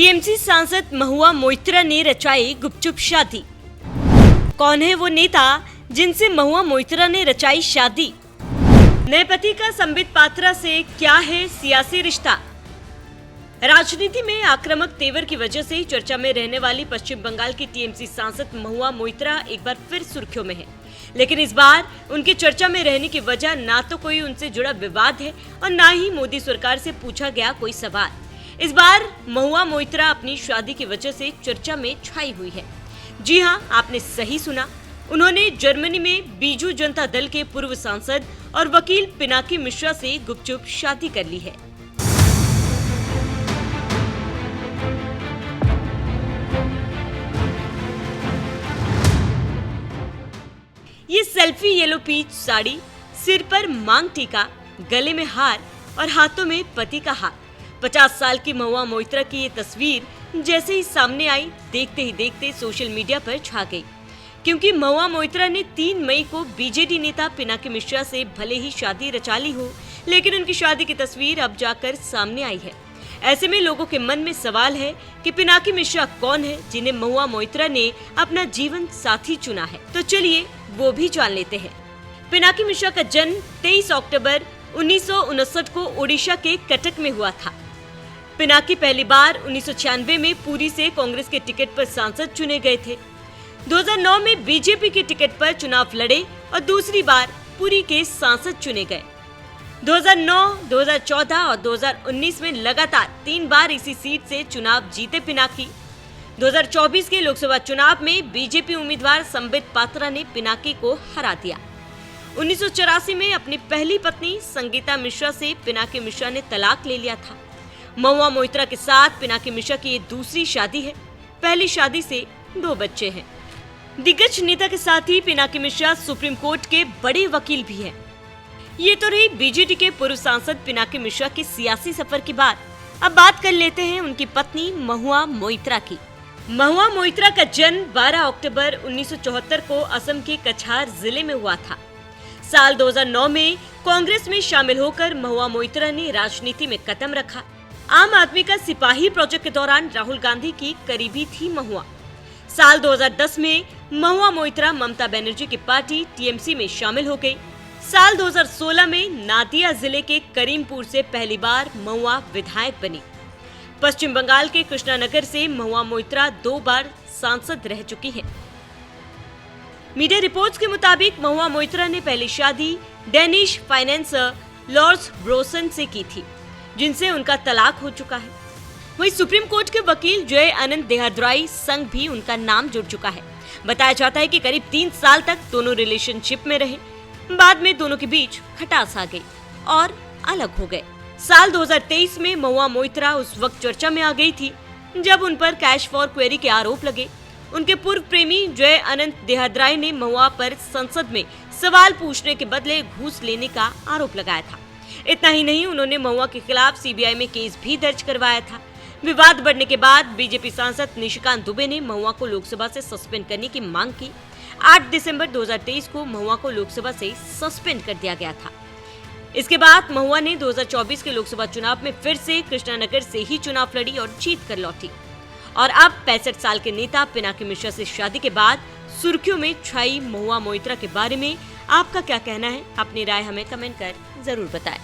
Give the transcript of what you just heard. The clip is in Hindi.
टीएमसी सांसद महुआ मोइत्रा ने रचाई गुपचुप शादी। कौन है वो नेता जिनसे महुआ मोइत्रा ने रचाई शादी? नए पति का संबित पात्रा से क्या है सियासी रिश्ता? राजनीति में आक्रामक तेवर की वजह से चर्चा में रहने वाली पश्चिम बंगाल की टीएमसी सांसद महुआ मोइत्रा एक बार फिर सुर्खियों में है। लेकिन इस बार उनके चर्चा में रहने की वजह ना तो कोई उनसे जुड़ा विवाद है और ना ही मोदी सरकार से पूछा गया कोई सवाल। इस बार महुआ मोइत्रा अपनी शादी की वजह से चर्चा में छाई हुई है। जी हां, आपने सही सुना। उन्होंने जर्मनी में बीजू जनता दल के पूर्व सांसद और वकील पिनाकी मिश्रा से गुपचुप शादी कर ली है। ये सेल्फी येलो पीच साड़ी, सिर पर मांग टीका, गले में हार और हाथों में पति का हाथ। 50 साल की महुआ मोइत्रा की ये तस्वीर जैसे ही सामने आई, देखते ही देखते सोशल मीडिया पर छा गई। क्योंकि महुआ मोइत्रा ने 3 मई को बीजेडी नेता पिनाकी मिश्रा से भले ही शादी रचा ली हो, लेकिन उनकी शादी की तस्वीर अब जाकर सामने आई है। ऐसे में लोगों के मन में सवाल है कि पिनाकी मिश्रा कौन है जिन्हें महुआ मोइत्रा ने अपना जीवन साथी चुना है। तो चलिए वो भी जान लेते हैं। पिनाकी मिश्रा का जन्म 23 अक्टूबर 1959 को ओडिशा के कटक में हुआ था। पिनाकी पहली बार 1996 में पुरी से कांग्रेस के टिकट पर सांसद चुने गए थे। 2009 में बीजेपी के टिकट पर चुनाव लड़े और दूसरी बार पुरी के सांसद चुने गए। 2009, 2014 और 2019 में लगातार 3 बार इसी सीट से चुनाव जीते पिनाकी। 2024 के लोकसभा चुनाव में बीजेपी उम्मीदवार संबित पात्रा ने पिनाकी को हरा दिया। 1984 में अपनी पहली पत्नी संगीता मिश्रा से पिनाकी मिश्रा ने तलाक ले लिया था। महुआ मोइत्रा के साथ पिनाकी मिश्रा की ये दूसरी शादी है। पहली शादी से 2 बच्चे हैं। दिग्गज नेता के साथ ही पिनाकी मिश्रा सुप्रीम कोर्ट के बड़े वकील भी हैं। ये तो रही बीजेडी के पूर्व सांसद पिनाकी मिश्रा के सियासी सफर की बात। अब बात कर लेते हैं उनकी पत्नी महुआ मोइत्रा की। महुआ मोइत्रा का जन्म 12 अक्टूबर 1974 को असम के कछार जिले में हुआ था। साल 2009 में कांग्रेस में शामिल होकर महुआ मोइत्रा ने राजनीति में कदम रखा। आम आदमी का सिपाही प्रोजेक्ट के दौरान राहुल गांधी की करीबी थी महुआ। साल 2010 में महुआ मोइत्रा ममता बनर्जी की पार्टी टीएमसी में शामिल हो गई। साल 2016 में नादिया जिले के करीमपुर से पहली बार महुआ विधायक बनी। पश्चिम बंगाल के कृष्णानगर से महुआ मोइत्रा 2 बार सांसद रह चुकी हैं। मीडिया रिपोर्ट्स के मुताबिक महुआ मोइत्रा ने पहली शादी डेनिश फाइनेंसर लॉर्स ब्रोसन से की थी, जिनसे उनका तलाक हो चुका है। वहीं सुप्रीम कोर्ट के वकील जय अनंत देहाद्राई संग भी उनका नाम जुड़ चुका है। बताया जाता है कि करीब 3 साल तक दोनों रिलेशनशिप में रहे। बाद में दोनों के बीच खटास आ गई और अलग हो गए। साल 2023 में महुआ मोइत्रा उस वक्त चर्चा में आ गई थी जब उन पर कैश फॉर क्वेरी के आरोप लगे। उनके पूर्व प्रेमी जय अनंत देहाद्राई ने महुआ पर संसद में सवाल पूछने के बदले घूस लेने का आरोप लगाया था। इतना ही नहीं, उन्होंने महुआ के खिलाफ सीबीआई में केस भी दर्ज करवाया था। विवाद बढ़ने के बाद बीजेपी सांसद निशिकांत दुबे ने महुआ को लोकसभा से सस्पेंड करने की मांग की। 8 दिसंबर 2023 को महुआ को लोकसभा से सस्पेंड कर दिया गया था। इसके बाद महुआ ने 2024 के लोकसभा चुनाव में फिर से कृष्णानगर से ही चुनाव लड़ी और जीत कर लौटी। और अब 65 साल के नेता पिनाकी मिश्रा से शादी के बाद सुर्खियों में छाई महुआ मोइत्रा के बारे में आपका क्या कहना है? अपनी राय हमें कमेंट कर जरूर बताएं।